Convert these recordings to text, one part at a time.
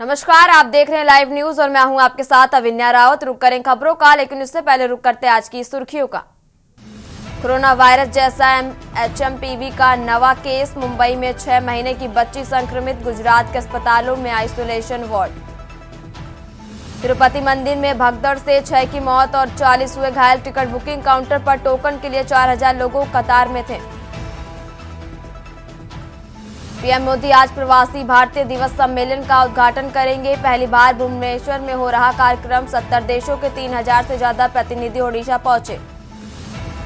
नमस्कार, आप देख रहे हैं लाइव न्यूज और मैं हूं आपके साथ अविन्या रावत। रुक करें खबरों का, लेकिन उससे पहले रुक करते आज की सुर्खियों का। कोरोना वायरस जैसा HMPV का नवा केस। मुंबई में 6 महीने की बच्ची संक्रमित। गुजरात के अस्पतालों में आइसोलेशन वार्ड। तिरुपति मंदिर में भगदड़ से 6 की मौत और 40 हुए घायल। टिकट बुकिंग काउंटर पर टोकन के लिए 4000 लोगों कतार में थे। पीएम मोदी आज प्रवासी भारतीय दिवस सम्मेलन का उद्घाटन करेंगे। पहली बार भुवनेश्वर में हो रहा कार्यक्रम। 70 देशों के 3000 से ज्यादा प्रतिनिधि ओडिशा पहुंचे।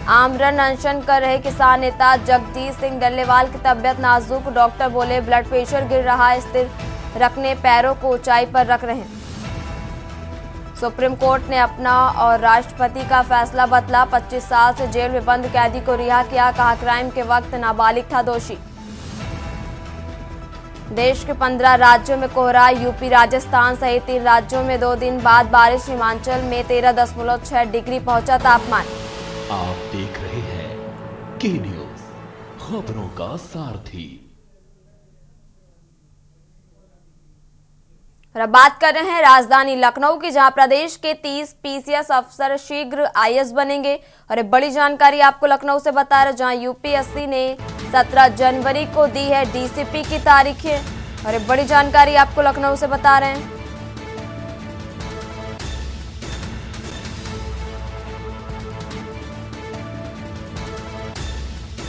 आमरण अनशन कर रहे किसान नेता जगजीत सिंह डल्लेवाल की तबियत नाजुक। डॉक्टर बोले ब्लड प्रेशर गिर रहा है, स्थिर रखने, पैरों को ऊंचाई पर रख रहे हैं। सुप्रीम कोर्ट ने अपना और राष्ट्रपति का फैसला बदला। 25 साल से जेल में बंद कैदी को रिहा किया। कहा क्राइम के वक्त नाबालिग था दोषी। देश के 15 राज्यों में कोहरा। यूपी, राजस्थान सहित 3 राज्यों में 2 दिन बाद बारिश। हिमाचल में 13.6 डिग्री पहुंचा तापमान। आप देख रहे हैं के न्यूज, खबरों का सारथी। और अब बात कर रहे हैं राजधानी लखनऊ की, जहां प्रदेश के 30 PCS अफसर शीघ्र IAS बनेंगे। और एक बड़ी जानकारी आपको लखनऊ से बता रहे, जहां UPSC ने 17 जनवरी को दी है DCP की तारीखें। और एक बड़ी जानकारी आपको लखनऊ से बता रहे हैं।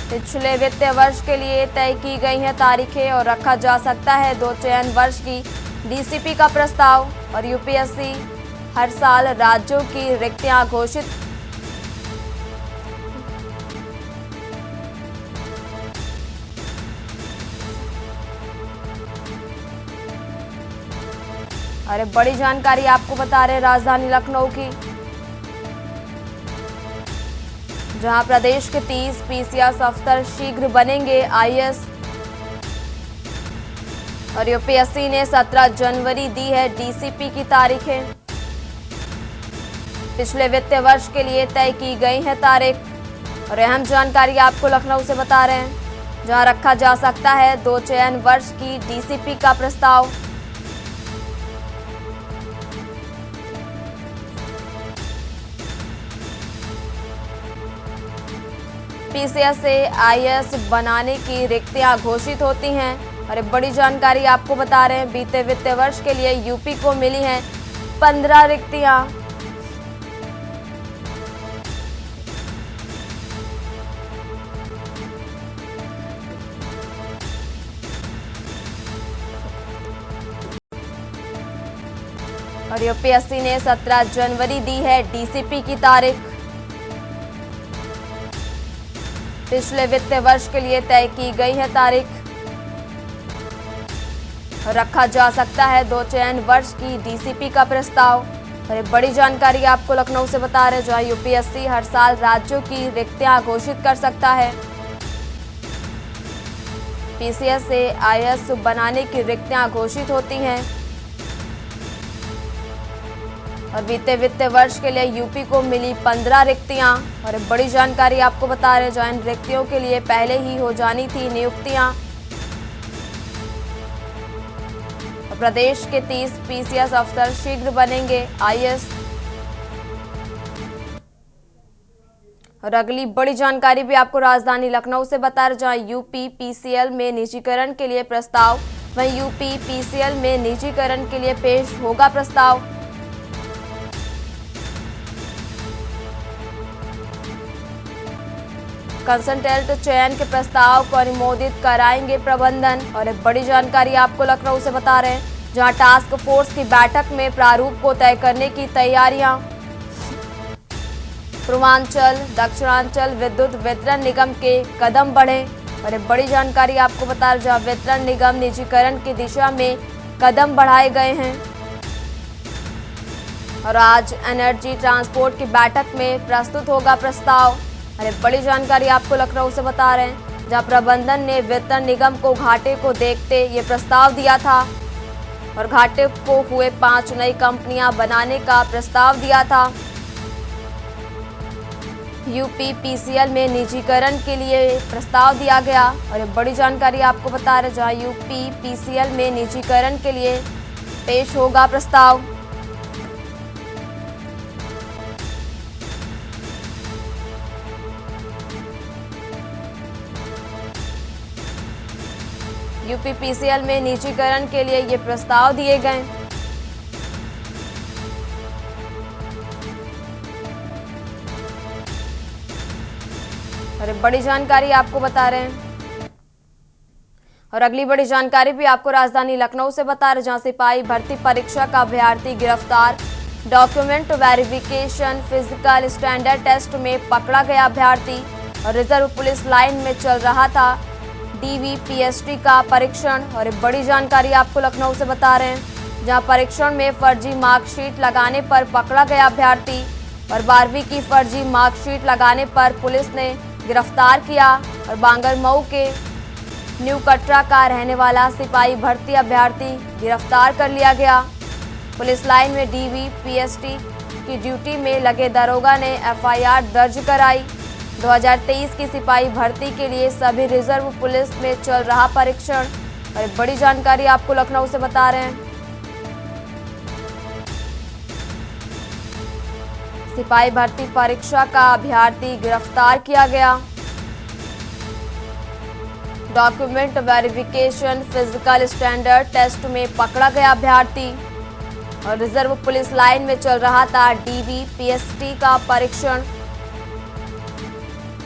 पिछले वित्तीय वर्ष के लिए तय की गई हैं तारीखें और रखा जा सकता है 2 चयन वर्ष की DCP का प्रस्ताव। और UPSC हर साल राज्यों की रिक्तियां घोषित अरे बड़ी जानकारी आपको बता रहे राजधानी लखनऊ की, जहां प्रदेश के 30 PCS अफसर शीघ्र बनेंगे IAS। और UPSC ने 17 जनवरी दी है DCP की तारीखें। पिछले वित्तीय वर्ष के लिए तय की गई है तारीख। और अहम जानकारी आपको लखनऊ से बता रहे हैं, जहां रखा जा सकता है 2 चयन वर्ष की DCP का प्रस्ताव। PCS से IAS बनाने की रिक्तियां घोषित होती हैं। और बड़ी जानकारी आपको बता रहे हैं, बीते वित्तीय वर्ष के लिए यूपी को मिली हैं 15 रिक्तियां। और UPSC ने 17 जनवरी दी है DCP की तारीख। पिछले वित्तीय वर्ष के लिए तय की गई है तारीख। रखा जा सकता है 2 चयन वर्ष की DCP का प्रस्ताव। और बड़ी जानकारी आपको लखनऊ से बता रहे, जहां UPSC हर साल राज्यों की रिक्तियां घोषित कर सकता है। PCS से IAS बनाने की रिक्तियां घोषित होती हैं। और बीते वित्तीय वर्ष के लिए यूपी को मिली 15 रिक्तियां। और बड़ी जानकारी आपको बता रहे, जहां इन रिक्तियों के लिए पहले ही हो जानी थी नियुक्तियां। प्रदेश के 30 PCS अफसर शीघ्र बनेंगे IAS। और अगली बड़ी जानकारी भी आपको राजधानी लखनऊ से बता रहे, जहां UPPCL में निजीकरण के लिए प्रस्ताव। वहीं UPPCL में निजीकरण के लिए पेश होगा प्रस्ताव। कंसल्टेंट चयन के प्रस्ताव को अनुमोदित कराएंगे प्रबंधन। और एक बड़ी जानकारी आपको लखनऊ से बता रहे हैं, जहां टास्क फोर्स की बैठक में प्रारूप को तय करने की तैयारियां। पूर्वांचल दक्षिणांचल विद्युत वितरण निगम के कदम बढ़े। और एक बड़ी जानकारी आपको बता रहे, जहां वितरण निगम निजीकरण की दिशा में कदम बढ़ाए गए हैं। और आज एनर्जी ट्रांसपोर्ट की बैठक में प्रस्तुत होगा प्रस्ताव। अरे बड़ी जानकारी आपको लखनऊ से बता रहे हैं, जहां प्रबंधन ने वितरण निगम को घाटे को देखते ये प्रस्ताव दिया था। और घाटे को हुए 5 नई कंपनियां बनाने का प्रस्ताव दिया था। UPPCL में निजीकरण के लिए प्रस्ताव दिया गया। और बड़ी जानकारी आपको बता रहे, जहां UPPCL में निजीकरण के लिए पेश होगा प्रस्ताव। यूपीपीसीएल में निजीकरण के लिए ये प्रस्ताव दिए गए। और बड़ी जानकारी आपको बता रहे हैं। और अगली बड़ी जानकारी भी आपको राजधानी लखनऊ से बता रहे, जहां सिपाही भर्ती परीक्षा का अभ्यर्थी गिरफ्तार। Document verification physical standard test में पकड़ा गया अभ्यर्थी। और रिजर्व पुलिस लाइन में चल रहा था डीवीपीएसटी का परीक्षण। और बड़ी जानकारी आपको लखनऊ से बता रहे हैं, जहां परीक्षण में फर्जी मार्कशीट लगाने पर पकड़ा गया अभ्यर्थी। और 12वीं की फर्जी मार्कशीट लगाने पर पुलिस ने गिरफ्तार किया। और बांगरमऊ के न्यू कटरा का रहने वाला सिपाही भर्ती अभ्यर्थी गिरफ्तार कर लिया गया। पुलिस लाइन में डीवीपीएसटी की ड्यूटी में लगे दरोगा ने एफआईआर दर्ज कराई। 2023 की सिपाही भर्ती के लिए सभी रिजर्व पुलिस में चल रहा परीक्षण। और एक बड़ी जानकारी आपको लखनऊ से बता रहे हैं, सिपाही भर्ती परीक्षा का अभ्यर्थी गिरफ्तार किया गया। Document verification physical standard test में पकड़ा गया अभ्यर्थी। और रिजर्व पुलिस लाइन में चल रहा था डीवीपीएसटी का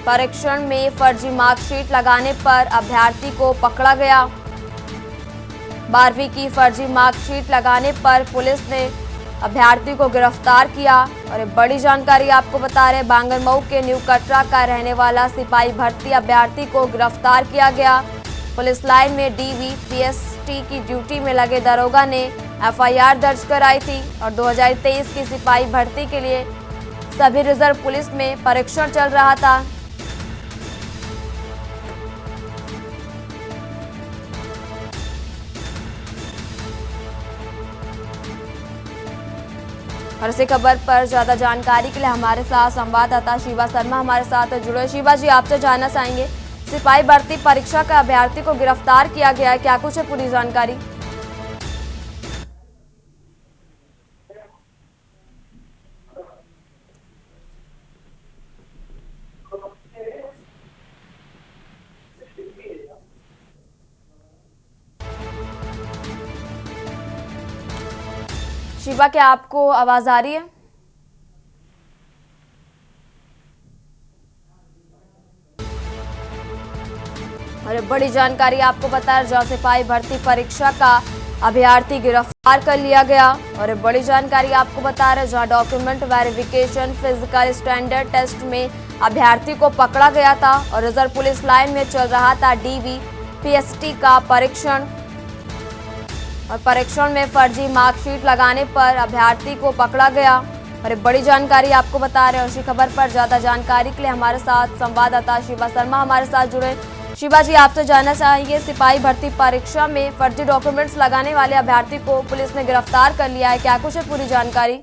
परीक्षण में फर्जी मार्कशीट लगाने पर अभ्यर्थी को पकड़ा गया। 12वीं की फर्जी मार्कशीट लगाने पर पुलिस ने अभ्यर्थी को गिरफ्तार किया। और एक बड़ी जानकारी आपको बता रहे, बांगरमऊ के न्यू कटरा का रहने वाला सिपाही भर्ती अभ्यर्थी को गिरफ्तार किया गया। पुलिस लाइन में डीवीपीएसटी की ड्यूटी में लगे दरोगा ने एफआईआर दर्ज कराई थी। और 2023 की सिपाही भर्ती के लिए सभी रिजर्व पुलिस में परीक्षण चल रहा था। और इसी खबर पर ज्यादा जानकारी के लिए हमारे साथ संवाददाता शिवा शर्मा हमारे साथ जुड़े। शिवा जी, आपसे जानना चाहेंगे, सिपाही भर्ती परीक्षा का अभ्यर्थी को गिरफ्तार किया गया है, क्या कुछ है पूरी जानकारी? शिवा, क्या आपको आवाज आ रही है? और बड़ी जानकारी आपको बता रहे, जहां सिपाही भर्ती परीक्षा का अभ्यर्थी गिरफ्तार कर लिया गया। और बड़ी जानकारी आपको बता रहे, जहां document verification physical standard test में अभ्यर्थी को पकड़ा गया था। और रिजर्व पुलिस लाइन में चल रहा था डीवीपीएसटी का परीक्षण। और परीक्षण में फर्जी मार्कशीट लगाने पर अभ्यर्थी को पकड़ा गया। और बड़ी जानकारी आपको बता रहे हैं। उसी खबर पर ज्यादा जानकारी के लिए हमारे साथ संवाददाता शिवा शर्मा हमारे साथ जुड़े। शिवा जी, आपसे जानना चाहेंगे, सिपाही भर्ती परीक्षा में फर्जी डॉक्यूमेंट्स लगाने वाले अभ्यर्थी को पुलिस ने गिरफ्तार कर लिया है, क्या कुछ है पूरी जानकारी?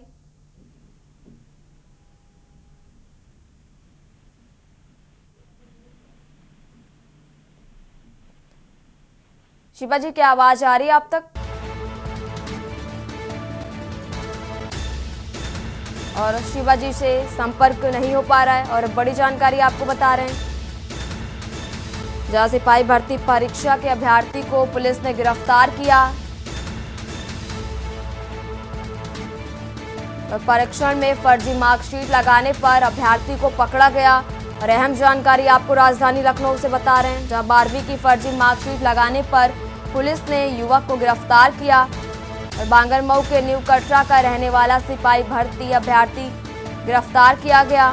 शिवा जी, क्या आवाज आ रही है आप तक? और शिवा जी से संपर्क नहीं हो पा रहा है। और बड़ी जानकारी आपको बता रहे हैं, जहां सिपाही भर्ती परीक्षा के अभ्यर्थी को पुलिस ने गिरफ्तार किया। और परीक्षण में फर्जी मार्कशीट लगाने पर अभ्यर्थी को पकड़ा गया। और अहम जानकारी आपको राजधानी लखनऊ से बता रहे हैं, जहां 12वीं की फर्जी मार्कशीट लगाने पर पुलिस ने युवक को गिरफ्तार किया। और बांगरमऊ के न्यू कटरा का रहने वाला सिपाही भर्ती अभ्यर्थी गिरफ्तार किया गया।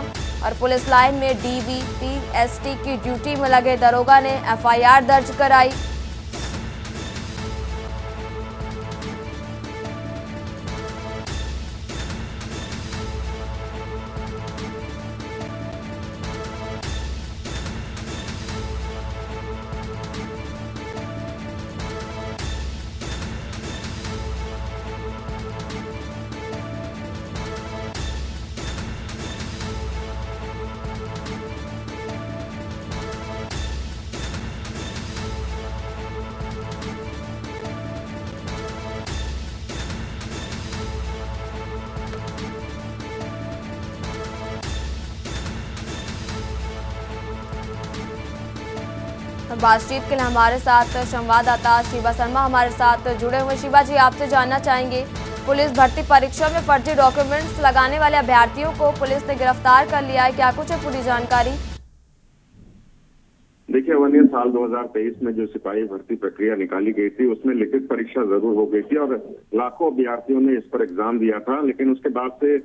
और पुलिस लाइन में डीवीपीएसटी की ड्यूटी में लगे दरोगा ने एफआईआर दर्ज कराई। बातचीत के लिए हमारे साथ संवाददाता शिवा शर्मा हमारे साथ जुड़े हुए। शिवा जी, आपसे जानना चाहेंगे, पुलिस भर्ती परीक्षा में फर्जी डॉक्यूमेंट्स लगाने वाले अभ्यर्थियों को पुलिस ने गिरफ्तार कर लिया है, क्या कुछ है पूरी जानकारी? देखिए वन्य साल 2023 में जो सिपाही भर्ती प्रक्रिया निकाली गई थी उसमें लिखित परीक्षा जरूर हो गई थी और लाखों अभ्यर्थियों ने इस पर एग्जाम दिया था, लेकिन उसके बाद से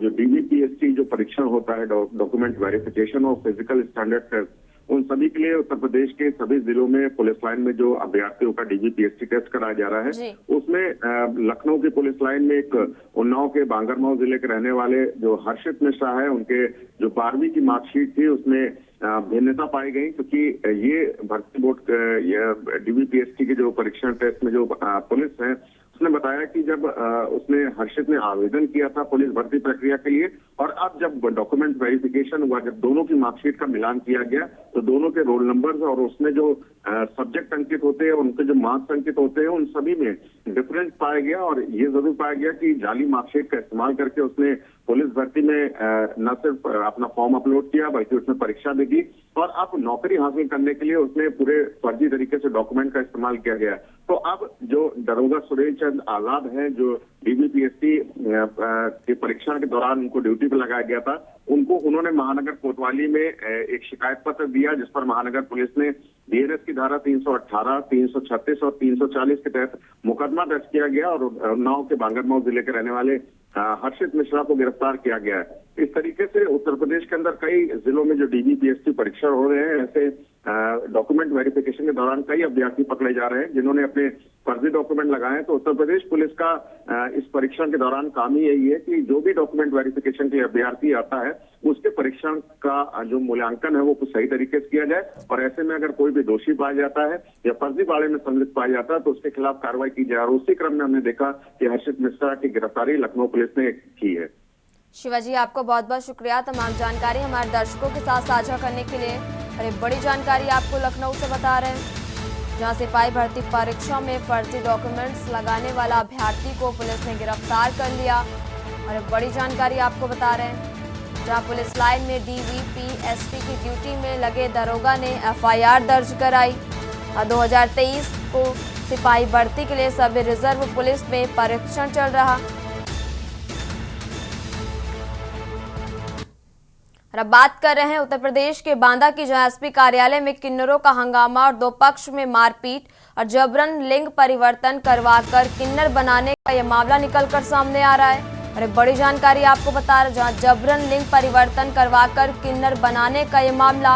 जो डीवीपीएसटी जो परीक्षण होता है, डॉक्यूमेंट वेरिफिकेशन और फिजिकल स्टैंडर्ड टेस्ट, उन सभी के लिए उत्तर प्रदेश के सभी जिलों में पुलिस लाइन में जो अभ्यर्थियों का डीवीपीएसटी टेस्ट कराया जा रहा है, उसमें लखनऊ की पुलिस लाइन में एक उन्नाव के बांगरमऊ जिले के रहने वाले जो हर्षित मिश्रा है, उनके जो 12वीं की मार्कशीट थी उसमें भिन्नता पाई गई, क्योंकि ये भर्ती बोर्ड डीवीपीएसटी के जो परीक्षण टेस्ट में जो पुलिस है उसने बताया कि जब उसने हर्षित ने आवेदन किया था पुलिस भर्ती प्रक्रिया के लिए और अब जब डॉक्यूमेंट वेरिफिकेशन हुआ, जब दोनों की मार्कशीट का मिलान किया गया तो दोनों के रोल नंबर्स और उसमें जो सब्जेक्ट अंकित होते हैं, उनके जो मार्क्स अंकित होते हैं, उन सभी में डिफरेंस पाया गया और ये जरूर पाया गया कि जाली मार्कशीट का इस्तेमाल करके उसने पुलिस भर्ती में न सिर्फ अपना फॉर्म अपलोड किया बल्कि उसमें परीक्षा भी दी और अब नौकरी हासिल करने के लिए उसने पूरे फर्जी तरीके से डॉक्यूमेंट का इस्तेमाल किया गया। तो अब जो दरोगा सुरेश चंद आजाद हैं, जो डीवीपीएसटी के परीक्षण के दौरान उनको ड्यूटी पर लगाया गया था, उन्होंने महानगर कोतवाली में एक शिकायत पत्र दिया जिस पर महानगर पुलिस ने बीएनएस की धारा 318, 336 और 340 के तहत मुकदमा दर्ज किया गया और उन्नाव के बांगरमऊ जिले के रहने वाले हर्षित मिश्रा को गिरफ्तार किया गया है। इस तरीके से उत्तर प्रदेश के अंदर कई जिलों में जो डीवीपीएसटी परीक्षण हो रहे हैं, ऐसे डॉक्यूमेंट वेरिफिकेशन के दौरान कई अभ्यर्थी पकड़े जा रहे हैं जिन्होंने अपने फर्जी डॉक्यूमेंट लगाए। तो उत्तर प्रदेश पुलिस का इस परीक्षण के दौरान काम ही यही है कि जो भी डॉक्यूमेंट वेरिफिकेशन के लिए अभ्यर्थी आता है उसके परीक्षण का जो मूल्यांकन है वो कुछ सही तरीके से किया जाए और ऐसे में अगर कोई भी दोषी पाया जाता है या फर्जीवाड़े में संलिप्त पाया जाता है तो उसके खिलाफ कार्रवाई की जाए और उसी क्रम में हमने देखा कि हर्षित मिश्रा की गिरफ्तारी लखनऊ पुलिस ने की है। शिवाजी, आपको बहुत बहुत शुक्रिया तमाम जानकारी हमारे दर्शकों के साथ साझा करने के लिए। अरे बड़ी जानकारी आपको लखनऊ से बता रहे हैं, जहां सिपाही भर्ती परीक्षा में फर्जी डॉक्यूमेंट्स लगाने वाला अभ्यर्थी को पुलिस ने गिरफ्तार कर लिया। अरे बड़ी जानकारी आपको बता रहे हैं, जहां पुलिस लाइन में डीवीपीएसटी की ड्यूटी में लगे दरोगा ने एफआईआर दर्ज कराई। 2023 को सिपाही भर्ती के लिए सब रिजर्व पुलिस में परीक्षण चल रहा। अब बात कर रहे हैं उत्तर प्रदेश के बांदा की, जहां एसपी कार्यालय में किन्नरों का हंगामा और दो पक्ष में मारपीट और जबरन लिंग परिवर्तन करवाकर किन्नर बनाने का यह मामला निकलकर सामने आ रहा है। अरे बड़ी जानकारी आपको बता रहे, जहां जबरन लिंग परिवर्तन करवाकर किन्नर बनाने का यह मामला,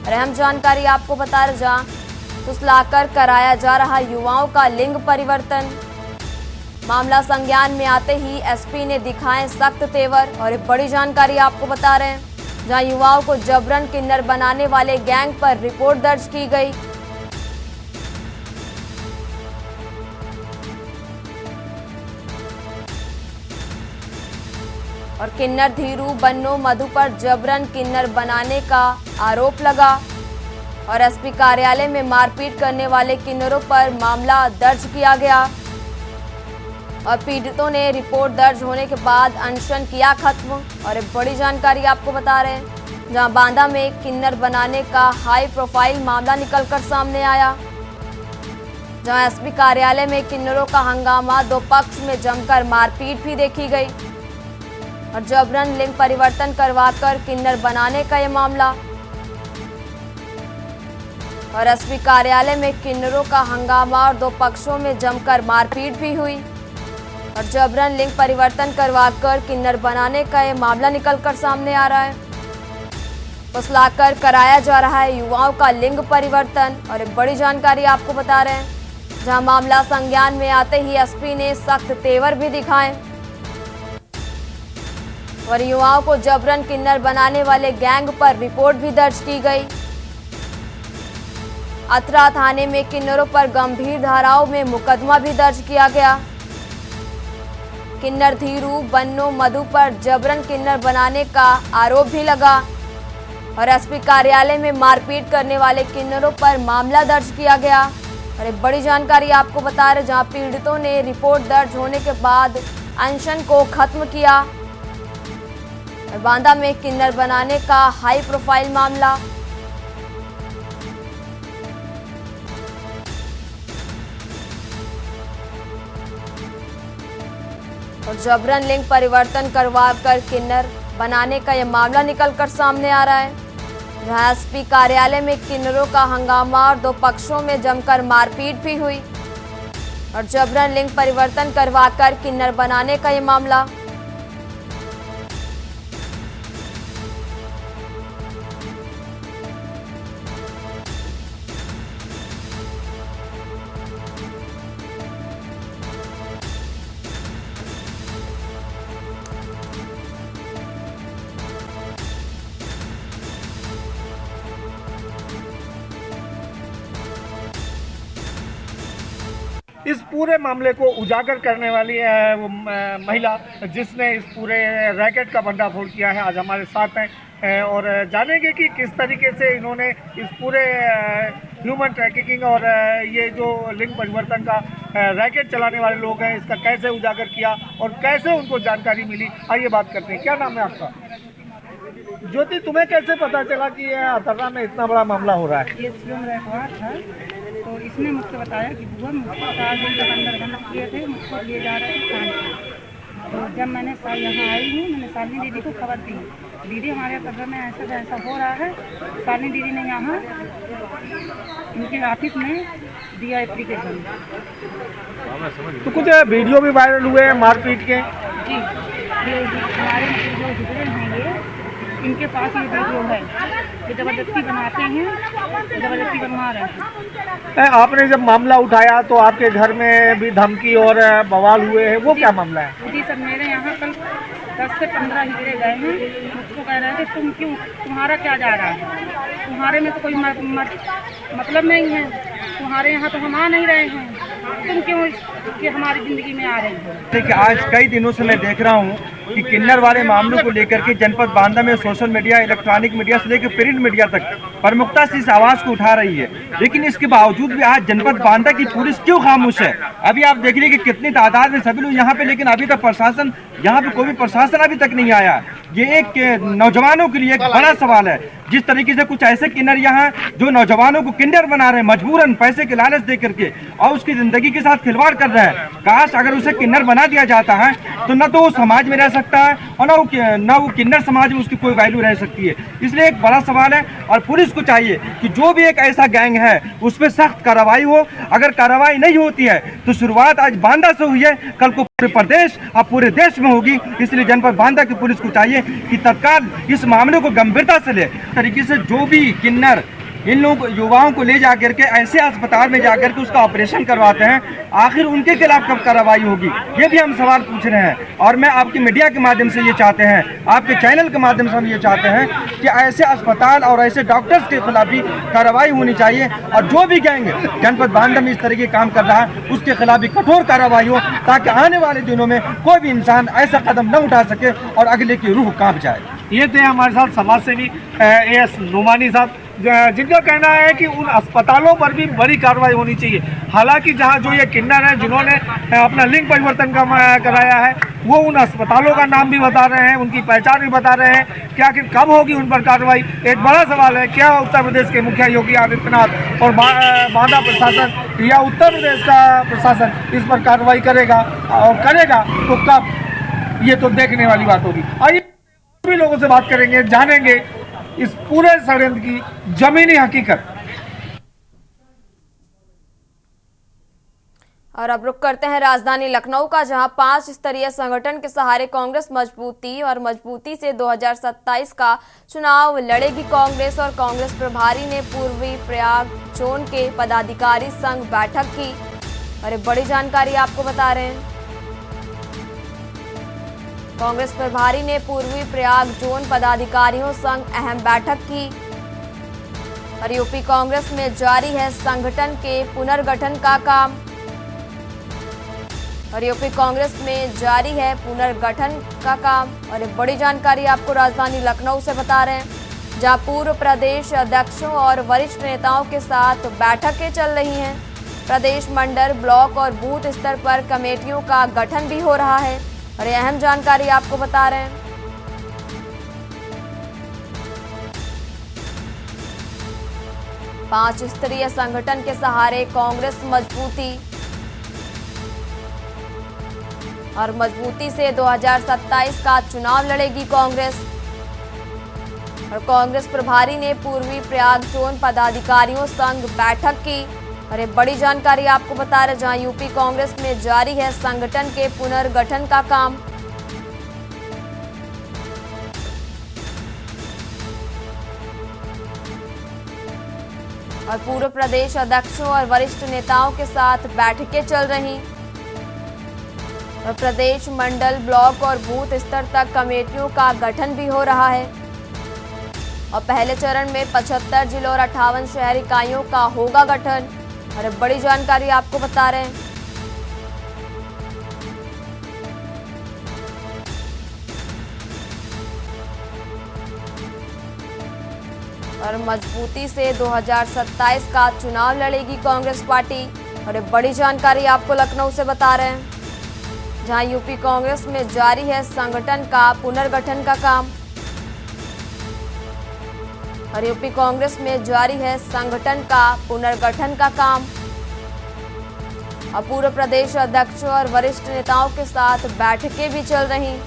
अहम जानकारी आपको बता रहे, जहां फुसलाकर कराया जा रहा युवाओं का लिंग परिवर्तन। मामला संज्ञान में आते ही एसपी ने दिखाए सख्त तेवर। और बड़ी जानकारी आपको बता रहे हैं, जहां युवाओं को जबरन किन्नर बनाने वाले गैंग पर रिपोर्ट दर्ज की गई। और किन्नर धीरू, बन्नो, मधु पर जबरन किन्नर बनाने का आरोप लगा और एसपी कार्यालय में मारपीट करने वाले किन्नरों पर मामला दर्ज किया गया और पीड़ितों ने रिपोर्ट दर्ज होने के बाद अनशन किया खत्म। और बड़ी जानकारी आपको बता रहे हैं, जहां बांदा में किन्नर बनाने का हाई प्रोफाइल मामला निकलकर सामने आया, जहां एसपी कार्यालय में किन्नरों का हंगामा, दो पक्ष में जमकर मारपीट भी देखी गई और जबरन लिंग परिवर्तन करवाकर किन्नर बनाने का यह मामला। और एसपी कार्यालय में किन्नरों का हंगामा और दो पक्षों में जमकर मारपीट भी हुई और जबरन लिंग परिवर्तन करवाकर किन्नर बनाने का यह मामला निकलकर सामने आ रहा है। फुसलाकर कराया जा रहा है युवाओं का लिंग परिवर्तन। और एक बड़ी जानकारी आपको बता रहे हैं, जहां मामला संज्ञान में आते ही एसपी ने सख्त तेवर भी दिखाए और युवाओं को जबरन किन्नर बनाने वाले गैंग पर रिपोर्ट भी दर्ज की गई। अतरा थाने में किन्नरों पर गंभीर धाराओं में मुकदमा भी दर्ज किया गया। किन्नर धीरू, बन्नो, मधु पर जबरन किन्नर बनाने का आरोप भी लगा और एसपी कार्यालय में मारपीट करने वाले किन्नरों पर मामला दर्ज किया गया। और एक बड़ी जानकारी आपको बता रहे, जहां पीड़ितों ने रिपोर्ट दर्ज होने के बाद अनशन को खत्म किया। बांदा में किन्नर बनाने का हाई प्रोफाइल मामला, और जबरन लिंग परिवर्तन करवा कर किन्नर बनाने का यह मामला निकलकर सामने आ रहा है, जहां एसपी कार्यालय में किन्नरों का हंगामा और दो पक्षों में जमकर मारपीट भी हुई और जबरन लिंग परिवर्तन करवाकर किन्नर बनाने का यह मामला। इस पूरे मामले को उजागर करने वाली वो महिला जिसने इस पूरे रैकेट का भंडाफोड़ किया है, आज हमारे साथ हैं और जानेंगे कि किस तरीके से इन्होंने इस पूरे ह्यूमन ट्रैफिकिंग और ये जो लिंग परिवर्तन का रैकेट चलाने वाले लोग हैं, इसका कैसे उजागर किया और कैसे उनको जानकारी मिली। आइए बात करते हैं। क्या नाम है आपका? ज्योति, तुम्हें कैसे पता चला कि ये अतर्रा में इतना बड़ा मामला हो रहा है? ये शिवम रैकवार था, तो इसने मुझसे बताया कि बुआ मुझको 4 दिन जब अंदर बंद किए थे, मुझको लिए जा रहे थे थाने। तो जब मैंने यहाँ आई हूँ, मैंने शालिनी दीदी को खबर दी, दीदी हमारे अतर्रा में ऐसा हो रहा है। शालिनी दीदी ने यहाँ इनके ऑफिस में दिया एप्लीकेशन। तो कुछ वीडियो भी वायरल हुए हैं मारपीट के? जी, ये हमारे जो गुजरे हैं ये इनके पास ये वीडियो है, ये ज़बरदस्ती बनाते हैं, ज़बरदस्ती बनवा रहे हैं। आपने जब मामला उठाया तो आपके घर में भी धमकी और बवाल हुए हैं, वो क्या मामला है? जी सर, मेरे यहाँ कल 10 से 15 हिजड़े गए हैं, मुझको कह रहे थे तुम क्यों, तुम्हारा क्या जा रहा है, तुम्हारे में तो कोई मतलब नहीं है, तुम्हारे यहाँ तो हम आ नहीं रहे हैं, तुम क्यों कि हमारी ज़िंदगी में आ रही हो। देखिए, आज कई दिनों से मैं देख रहा हूँ कि किन्नर वाले मामलों को लेकर के जनपद बांदा में सोशल मीडिया, इलेक्ट्रॉनिक मीडिया से लेकर प्रिंट मीडिया तक प्रमुखता से इस आवाज़ को उठा रही है, लेकिन इसके बावजूद भी आज जनपद बांदा की पुलिस क्यों खामोश है? अभी आप देख लीजिए कि कितनी तादाद में सभी लोग यहाँ पे, लेकिन अभी तक प्रशासन, यहाँ पे कोई भी प्रशासन अभी तक नहीं आया। ये एक नौजवानों के लिए एक बड़ा सवाल है, जिस तरीके से कुछ ऐसे किन्नर यहाँ जो नौजवानों को किन्नर बना रहे हैं मजबूरन पैसे के लालच दे करके और उसकी जिंदगी के साथ खिलवाड़ कर रहे हैं। काश अगर उसे किन्नर बना दिया जाता है तो न तो वो समाज में रह सकता है और न वो किन्नर समाज में उसकी कोई वैल्यू रह सकती है। इसलिए एक बड़ा सवाल है और पुलिस को चाहिए कि जो भी एक ऐसा गैंग है उस पर सख्त कार्रवाई हो। अगर कार्रवाई नहीं होती है तो शुरुआत आज बांदा से हुई है, कल को पूरे प्रदेश और पूरे देश में होगी। इसलिए जनपद बांदा की पुलिस को चाहिए कि तत्काल इस मामले को गंभीरता से ले, तरीके से जो भी किन्नर इन लोगों युवाओं को ले जा करके ऐसे अस्पताल में जाकर के उसका ऑपरेशन करवाते हैं, आखिर उनके खिलाफ कब कार्रवाई होगी, ये भी हम सवाल पूछ रहे हैं। और मैं आपकी मीडिया के माध्यम से ये चाहते हैं, आपके चैनल के माध्यम से हम ये चाहते हैं कि ऐसे अस्पताल और ऐसे डॉक्टर्स के खिलाफ भी कार्रवाई होनी चाहिए और जो भी गैंग जनपद बांदा में इस तरीके काम कर रहा है उसके खिलाफ भी कठोर कार्रवाई हो, ताकि आने वाले दिनों में कोई भी इंसान ऐसा कदम न उठा सके और अगले की रूह कांप जाए। ये थे हमारे साथ समाज सेवी AS नोमानी साहब, जिनका कहना है कि उन अस्पतालों पर भी बड़ी कार्रवाई होनी चाहिए। हालांकि जहां जो ये किन्नर हैं जिन्होंने अपना लिंग परिवर्तन कराया है, वो उन अस्पतालों का नाम भी बता रहे हैं, उनकी पहचान भी बता रहे हैं कि आखिर कब होगी उन पर कार्रवाई। एक बड़ा सवाल है, क्या उत्तर प्रदेश के मुखिया योगी आदित्यनाथ और बांदा प्रशासन या उत्तर प्रदेश का प्रशासन इस पर कार्रवाई करेगा, और करेगा तो कब, ये तो देखने वाली बात होगी। आइए भी लोगों से बात करेंगे, जानेंगे इस पूरे षड्यंत्र की जमीनी हकीकत। और अब रुक करते हैं राजधानी लखनऊ का, जहां 5 स्तरीय संगठन के सहारे कांग्रेस मजबूती से 2027 का चुनाव लड़ेगी। कांग्रेस और कांग्रेस प्रभारी ने पूर्वी प्रयाग जोन के पदाधिकारी संघ बैठक की। और एक बड़ी जानकारी आपको बता रहे हैं, कांग्रेस प्रभारी ने पूर्वी प्रयाग जोन पदाधिकारियों संग अहम बैठक की। और यूपी कांग्रेस में जारी है संगठन के पुनर्गठन का काम। और यूपी कांग्रेस में जारी है पुनर्गठन का काम। और एक बड़ी जानकारी आपको राजधानी लखनऊ से बता रहे हैं, जहां पूर्व प्रदेश अध्यक्षों और वरिष्ठ नेताओं के साथ बैठकें चल रही हैं। प्रदेश, मंडल, ब्लॉक और बूथ स्तर पर कमेटियों का गठन भी हो रहा है। और ये अहम जानकारी आपको बता रहे हैं। पांच स्तरीय संगठन के सहारे कांग्रेस मजबूती। और मजबूती से 2027 का चुनाव लड़ेगी कांग्रेस। और कांग्रेस प्रभारी ने पूर्वी प्रयाग जोन पदाधिकारियों संग बैठक की। और एक बड़ी जानकारी आपको बता रहे, जहां यूपी कांग्रेस में जारी है संगठन के पुनर्गठन का काम। और पूर्व प्रदेश अध्यक्षों और वरिष्ठ नेताओं के साथ बैठकें चल रही। और प्रदेश, मंडल, ब्लॉक और बूथ स्तर तक कमेटियों का गठन भी हो रहा है। और पहले चरण में 75 जिलों और 58 शहर इकाइयों का होगा गठन। और बड़ी जानकारी आपको बता रहे हैं। और मजबूती से 2027 का चुनाव लड़ेगी कांग्रेस पार्टी। और एक बड़ी जानकारी आपको लखनऊ से बता रहे हैं, जहां यूपी कांग्रेस में जारी है संगठन का पुनर्गठन का काम। और यूपी कांग्रेस में जारी है संगठन का पुनर्गठन का काम। और पूर्व प्रदेश अध्यक्षों और वरिष्ठ नेताओं के साथ बैठकें भी चल रही।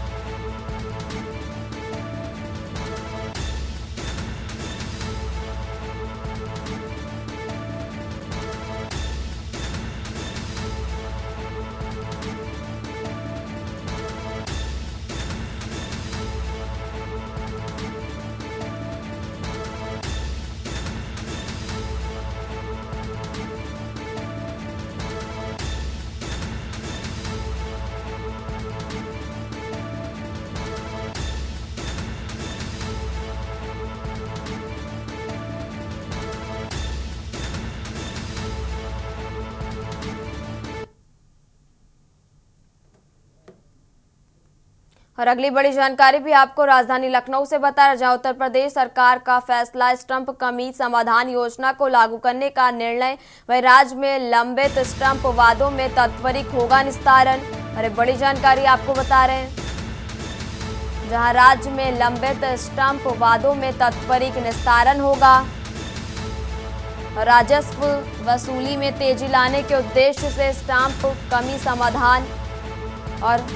और अगली बड़ी जानकारी भी आपको राजधानी लखनऊ से बता रहा, जहां उत्तर प्रदेश सरकार का फैसला स्टंप कमी समाधान योजना को लागू करने का निर्णय। वहीं राज्य में लंबित स्टंप वादों में त्वरित होगा निस्तारण। और बड़ी जानकारी आपको बता रहे हैं, जहां राज्य में लंबित स्टंप वादों में त्वरित निस्तारण होगा। राजस्व वसूली में तेजी लाने के उद्देश्य से स्टंप कमी समाधान और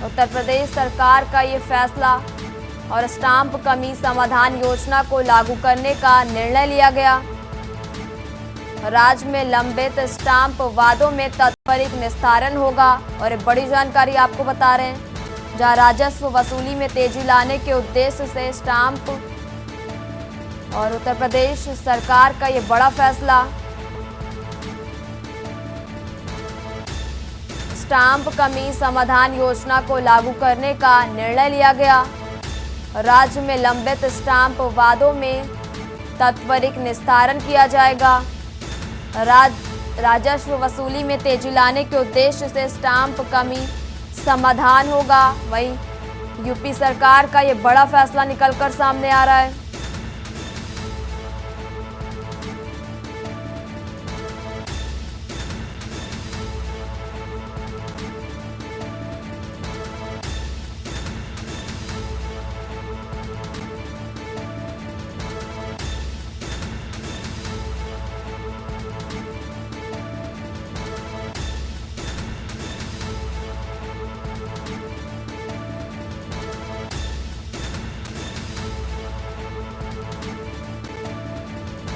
उत्तर प्रदेश सरकार का ये फैसला और स्टाम्प कमी समाधान योजना को लागू करने का निर्णय लिया गया। राज्य में लंबित स्टाम्प वादों में त्वरित निस्तारण होगा। और एक बड़ी जानकारी आपको बता रहे हैं, जहां राजस्व वसूली में तेजी लाने के उद्देश्य से स्टाम्प और उत्तर प्रदेश सरकार का ये बड़ा फैसला स्टाम्प कमी समाधान योजना को लागू करने का निर्णय लिया गया। राज्य में लंबित स्टाम्प वादों में त्वरित निस्तारण किया जाएगा। राजस्व वसूली में तेजी लाने के उद्देश्य से स्टाम्प कमी समाधान होगा। वहीं यूपी सरकार का ये बड़ा फैसला निकलकर सामने आ रहा है।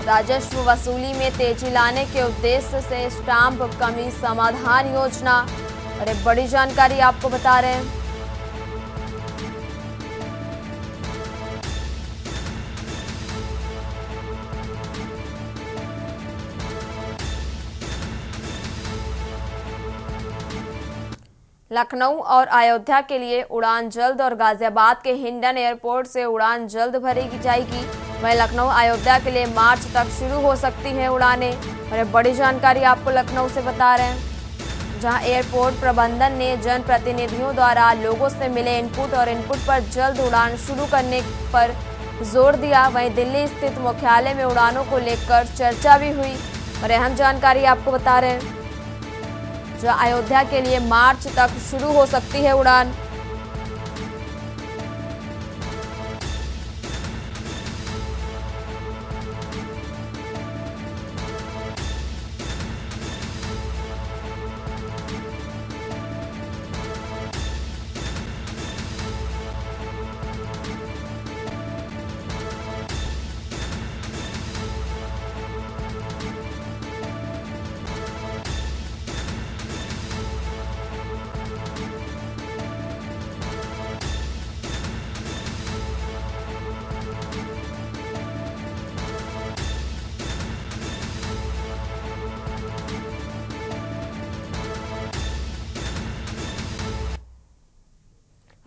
राजस्व वसूली में तेजी लाने के उद्देश्य से स्टाम्प कमी समाधान योजना। और एक बड़ी जानकारी आपको बता रहे हैं, लखनऊ और अयोध्या के लिए उड़ान जल्द और गाजियाबाद के हिंडन एयरपोर्ट से उड़ान जल्द भरी जाएगी। वहीं लखनऊ अयोध्या के लिए मार्च तक शुरू हो सकती हैं उड़ानें। और बड़ी जानकारी आपको लखनऊ से बता रहे हैं, जहां एयरपोर्ट प्रबंधन ने जनप्रतिनिधियों द्वारा लोगों से मिले इनपुट पर जल्द उड़ान शुरू करने पर जोर दिया। वहीं दिल्ली स्थित मुख्यालय में उड़ानों को लेकर चर्चा भी हुई। और अहम जानकारी आपको बता रहे हैं, जो अयोध्या के लिए मार्च तक शुरू हो सकती है उड़ान।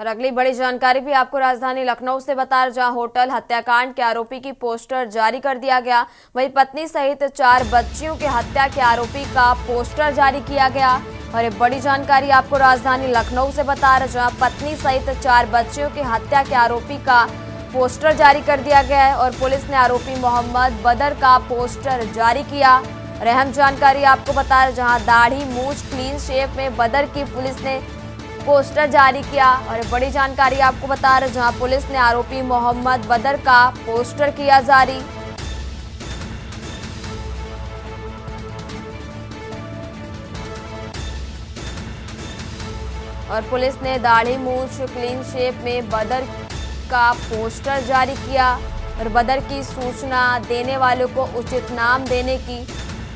और अगली बड़ी जानकारी भी आपको राजधानी लखनऊ से बता रहे, जहां होटल हत्याकांड के आरोपी की पोस्टर जारी कर दिया गया। वहीं पत्नी सहित 4 बच्चियों की हत्या के आरोपी का पोस्टर जारी किया गया। और ये बड़ी जानकारी आपको राजधानी लखनऊ से बता रहे, जहां पत्नी सहित 4 बच्चियों की हत्या के आरोपी का पोस्टर जारी कर दिया गया है। और पुलिस ने आरोपी मोहम्मद बदर का पोस्टर जारी किया। और अहम जानकारी आपको बता रहे, जहां दाढ़ी मूंछ क्लीन शेप में बदर की पुलिस ने पोस्टर जारी किया। और बड़ी जानकारी आपको बता रहे, जहां पुलिस ने आरोपी मोहम्मद बदर का पोस्टर किया जारी। और पुलिस ने दाढ़ी मूंछ क्लीन शेप में बदर का पोस्टर जारी किया। और बदर की सूचना देने वालों को उचित नाम देने की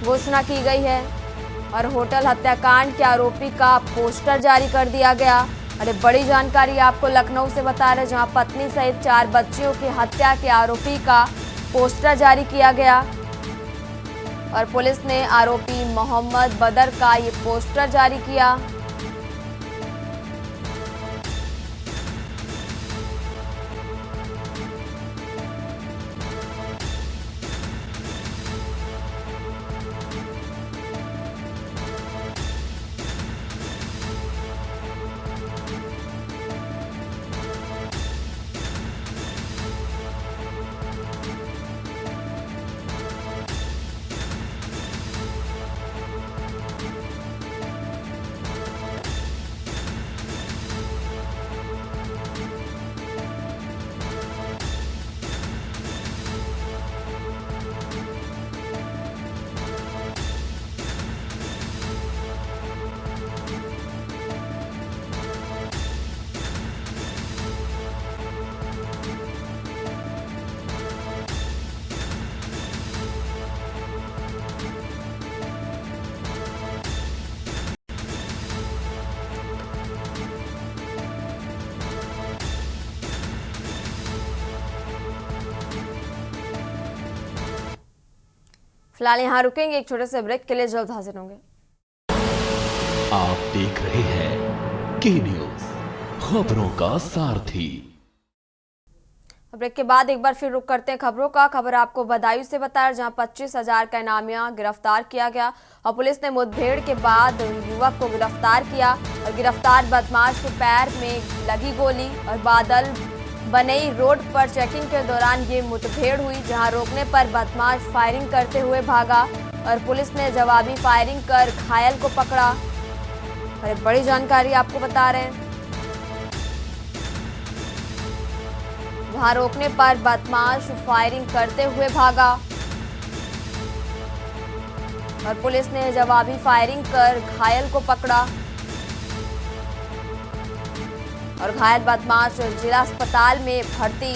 घोषणा की गई है। और होटल हत्याकांड के आरोपी का पोस्टर जारी कर दिया गया। अरे बड़ी जानकारी आपको लखनऊ से बता रहे, जहां पत्नी सहित 4 बच्चियों की हत्या के आरोपी का पोस्टर जारी किया गया। और पुलिस ने आरोपी मोहम्मद बदर का ये पोस्टर जारी किया। फिलहाल यहाँ रुकेंगे एक छोटे से ब्रेक के लिए, जल्द हाजिर होंगे। आप देख रहे हैं के न्यूज, खबरों का सारथी। ब्रेक के बाद एक बार फिर रुक करते हैं खबरों का। खबर आपको बदायूं से बताया, जहां 25,000 का इनामिया गिरफ्तार किया गया। और पुलिस ने मुठभेड़ के बाद युवक को गिरफ्तार किया। और गिरफ्तार बदमाश के पैर में लगी गोली। और बादल बनई रोड पर चेकिंग के दौरान ये मुठभेड़ हुई, जहां रोकने पर बदमाश फायरिंग करते हुए भागा। और पुलिस ने जवाबी फायरिंग कर घायल को पकड़ा। और बड़ी जानकारी आपको बता रहे हैं, जहां रोकने पर बदमाश फायरिंग करते हुए भागा। और पुलिस ने जवाबी फायरिंग कर घायल को पकड़ा। और घायल बदमाश जिला अस्पताल में भर्ती।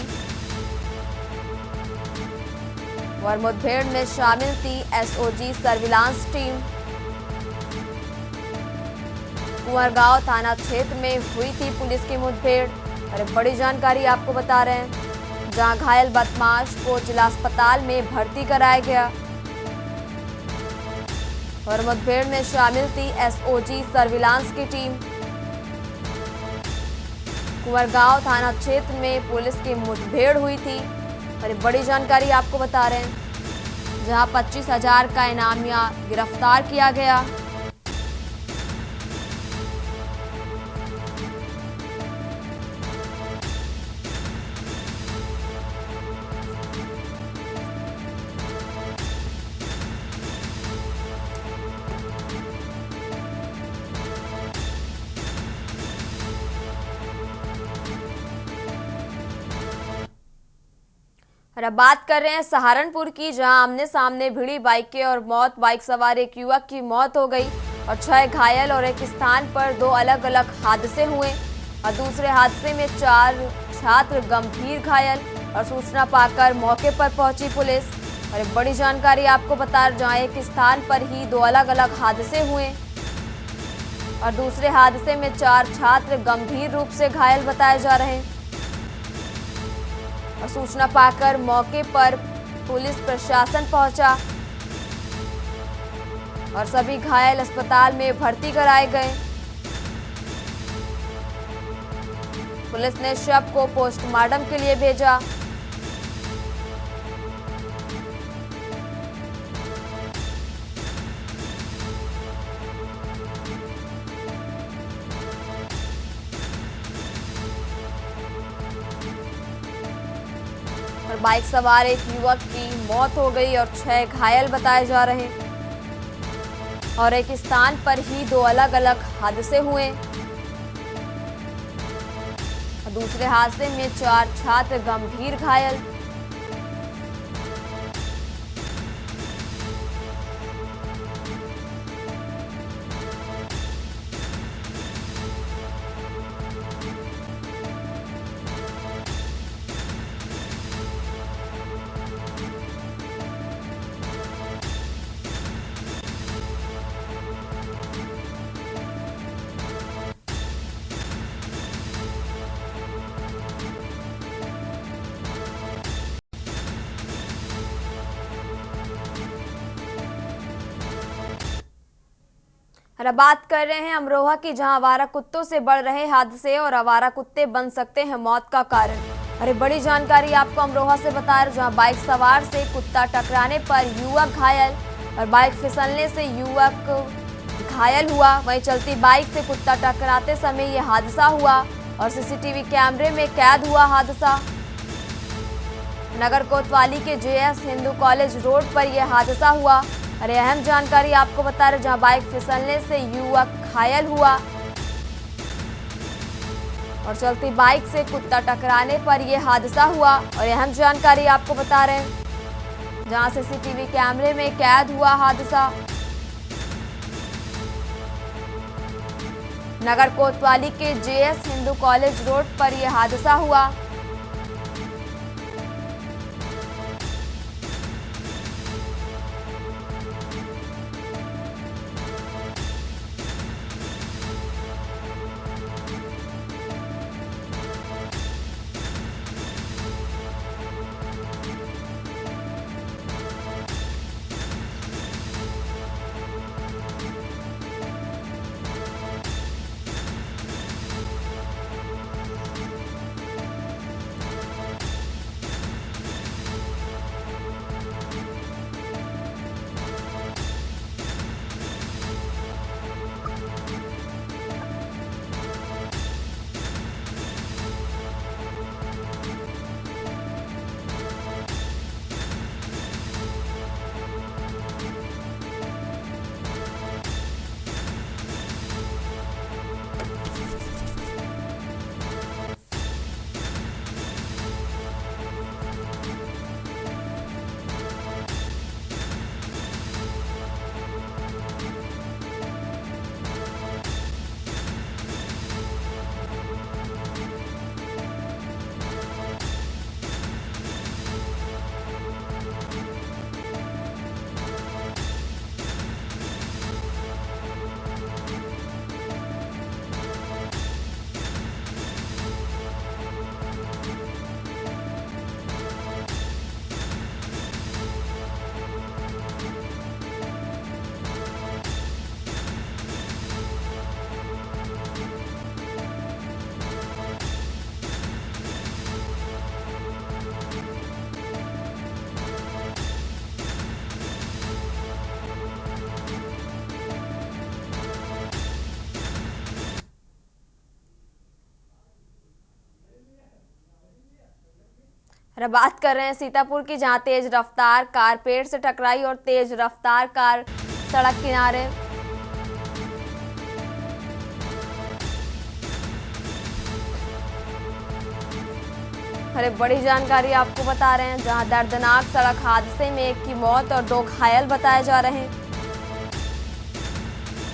और मुठभेड़ में शामिल थी एसओजी सर्विलांस टीम। कुंवरगांव थाना क्षेत्र में हुई थी पुलिस की मुठभेड़। और बड़ी जानकारी आपको बता रहे हैं, जहां घायल बदमाश को जिला अस्पताल में भर्ती कराया गया। और मुठभेड़ में शामिल थी एसओजी सर्विलांस की टीम। कुंवरगांव थाना क्षेत्र में पुलिस की मुठभेड़ हुई थी। और बड़ी जानकारी आपको बता रहे हैं, जहां 25,000 का इनामिया गिरफ्तार किया गया। और अब बात कर रहे हैं सहारनपुर की, जहां आमने सामने भिड़ी बाइकें और मौत। बाइक सवार एक युवक की मौत हो गई और 6 घायल। और एक स्थान पर 2 अलग अलग हादसे हुए। और दूसरे हादसे में 4 छात्र गंभीर घायल। और सूचना पाकर मौके पर पहुंची पुलिस। और एक बड़ी जानकारी आपको बता रहे, जहां एक स्थान पर ही 2 अलग अलग हादसे हुए। और दूसरे हादसे में 4 छात्र गंभीर रूप से घायल बताए जा रहे हैं। और सूचना पाकर मौके पर पुलिस प्रशासन पहुंचा। और सभी घायल अस्पताल में भर्ती कराए गए। पुलिस ने शव को पोस्टमार्टम के लिए भेजा। और बाइक सवार एक युवक की मौत हो गई और 6 घायल बताए जा रहे हैं। और एक स्थान पर ही 2 अलग अलग हादसे हुए। और दूसरे हादसे में 4 छात्र गंभीर घायल। और अब बात कर रहे हैं अमरोहा की, जहां आवारा कुत्तों से बढ़ रहे हादसे और आवारा कुत्ते बन सकते हैं मौत का कारण। अरे बड़ी जानकारी आपको अमरोहा से बता रहे, जहां बाइक सवार से कुत्ता टकराने पर युवक घायल और बाइक फिसलने से युवक घायल हुआ। वहीं चलती बाइक से कुत्ता टकराते समय यह हादसा हुआ और सीसीटीवी कैमरे में कैद हुआ हादसा। नगर कोतवाली के जेएस हिंदू कॉलेज रोड पर यह हादसा हुआ। अरे अहम जानकारी आपको बता रहे, जहां बाइक फिसलने से युवक घायल हुआ और चलती बाइक से कुत्ता टकराने पर यह हादसा हुआ। और अहम जानकारी आपको बता रहे हैं, जहां सीसीटीवी कैमरे में कैद हुआ हादसा। नगर कोतवाली के जेएस हिंदू कॉलेज रोड पर यह हादसा हुआ। अब बात कर रहे हैं सीतापुर की, जहां तेज रफ्तार कार पेड़ से टकराई और तेज रफ्तार कार सड़क किनारे। अरे बड़ी जानकारी आपको बता रहे हैं, जहां दर्दनाक सड़क हादसे में एक की मौत और 2 घायल बताए जा रहे हैं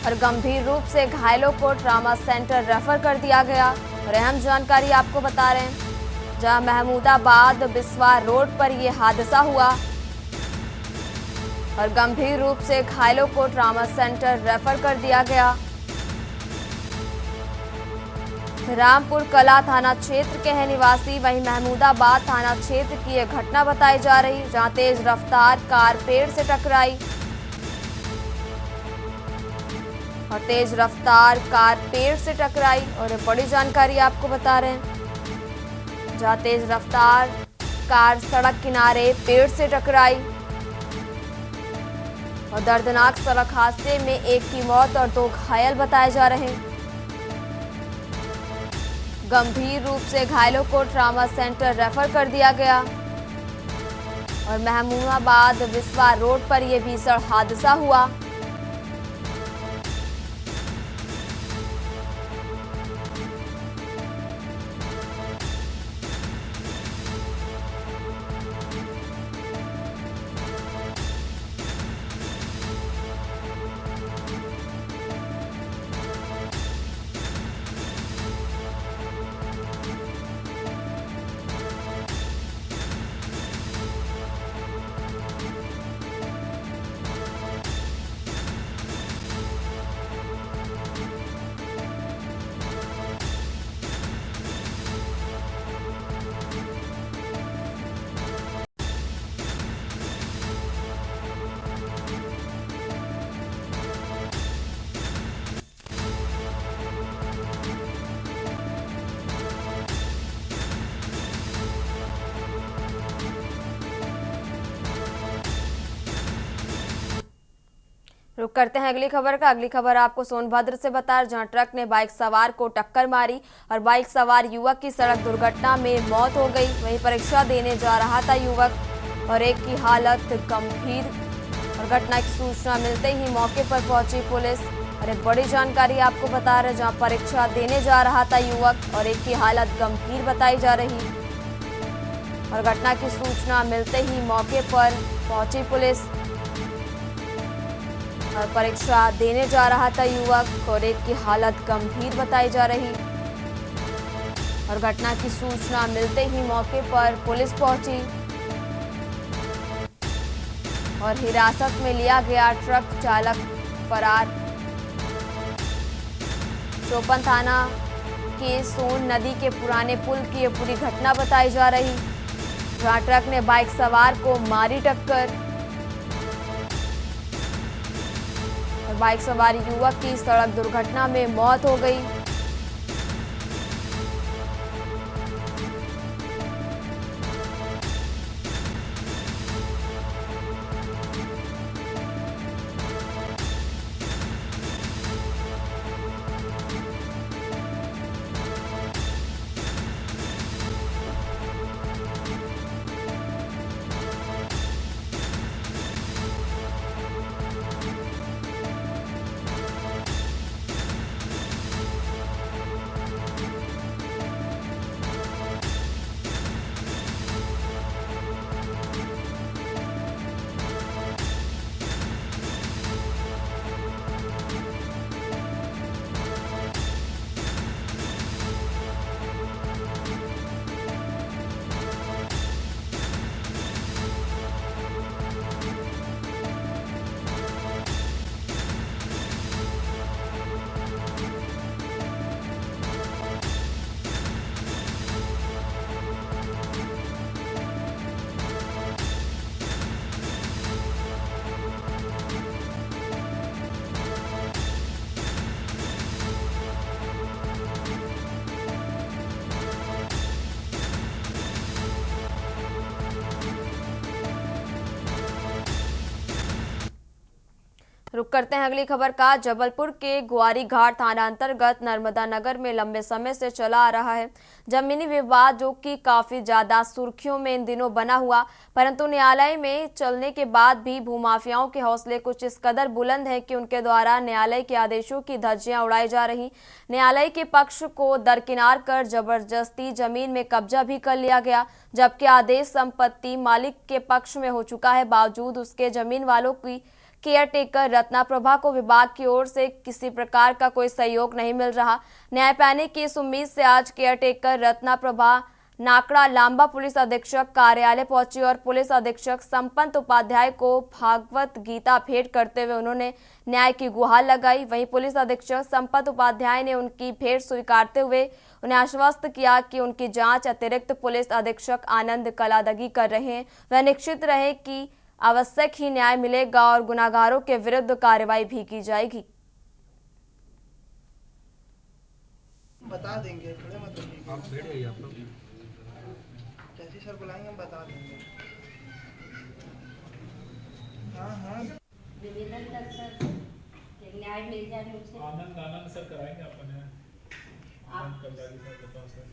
और गंभीर रूप से घायलों को ट्रामा सेंटर रेफर कर दिया गया। और अहम जानकारी आपको बता रहे हैं, जहां महमूदाबाद बिस्वा रोड पर यह हादसा हुआ और गंभीर रूप से घायलों को ट्रामा सेंटर रेफर कर दिया गया। रामपुर कला थाना क्षेत्र के हैं निवासी, वहीं महमूदाबाद थाना क्षेत्र की यह घटना बताई जा रही, जहां तेज रफ्तार कार पेड़ से टकराई और तेज रफ्तार कार पेड़ से टकराई। और बड़ी जानकारी आपको बता रहे हैं, जहां तेज रफ्तार कार सड़क किनारे पेड़ से टकराई और दर्दनाक सड़क हादसे में एक की मौत और 2 घायल बताए जा रहे हैं। गंभीर रूप से घायलों को ट्रामा सेंटर रेफर कर दिया गया और महमूदाबाद बिस्वा रोड पर यह भीषण हादसा हुआ। रुक करते हैं अगली खबर का। अगली खबर आपको सोनभद्र से बता रहे, जहां ट्रक ने बाइक सवार को टक्कर मारी और बाइक सवार युवक की सड़क दुर्घटना में मौत हो गई। वहीं परीक्षा देने जा रहा था युवक और एक की हालत गंभीर और घटना की सूचना मिलते ही मौके पर पहुंची पुलिस। और एक बड़ी जानकारी आपको बता रहे, जहां परीक्षा देने जा रहा था युवक और एक की हालत गंभीर बताई जा रही और घटना की सूचना मिलते ही मौके पर पहुंची पुलिस और परीक्षा देने जा रहा था युवक और एक की हालत गंभीर बताई जा रही और घटना की सूचना मिलते ही मौके पर पुलिस पहुंची और हिरासत में लिया गया ट्रक चालक फरार। चौपन थाना के सोन नदी के पुराने पुल की ये पूरी घटना बताई जा रही, जहां ट्रक ने बाइक सवार को मारी टक्कर और बाइक सवार युवक की सड़क दुर्घटना में मौत हो गई। रुक करते हैं अगली खबर का। जबलपुर के ग्वारी घाट थाना अंतर्गत नर्मदा नगर में लंबे समय से चला आ रहा है जमीनी विवाद, जो कि काफी ज्यादा सुर्खियों में इन दिनों बना हुआ, परंतु न्यायालय में चलने के बाद भी भूमाफियाओं के हौसले कुछ इस कदर बुलंद है कि उनके द्वारा न्यायालय के आदेशों की धज्जियां उड़ाई जा रही। न्यायालय के पक्ष को दरकिनार कर जबरदस्ती जमीन में कब्जा भी कर लिया गया, जबकि आदेश संपत्ति मालिक के पक्ष में हो चुका है। बावजूद उसके जमीन वालों की केयरटेकर रत्नाप्रभा को विभाग की ओर से किसी प्रकार का कोई सहयोग नहीं मिल रहा। न्याय पाने की इस उम्मीद से आज केयरटेकर रत्नाप्रभा नाकड़ा लांबा पुलिस अधीक्षक कार्यालय पहुंची और पुलिस अधीक्षक संपत उपाध्याय को भागवत गीता भेंट करते हुए उन्होंने न्याय की गुहार लगाई। वहीं पुलिस अधीक्षक संपत उपाध्याय ने उनकी भेंट स्वीकारते हुए उन्हें आश्वस्त किया कि उनकी जांच अतिरिक्त पुलिस अधीक्षक आनंद कलादगी कर रहे हैं। वह निश्चित रहे कि आवश्यक ही न्याय मिलेगा और गुनाहगारों के विरुद्ध कार्रवाई भी की जाएगी। बता देंगे, खड़े मत होइए। आप बैठ जाइए आप लोग। जी सर बुलाएंगे, हम बता देंगे। हाँ निवेदन कर सर कि न्याय मिल जाए मुझे। आनंद सर कराएंगे अपने आप करदारी सर बताओ सर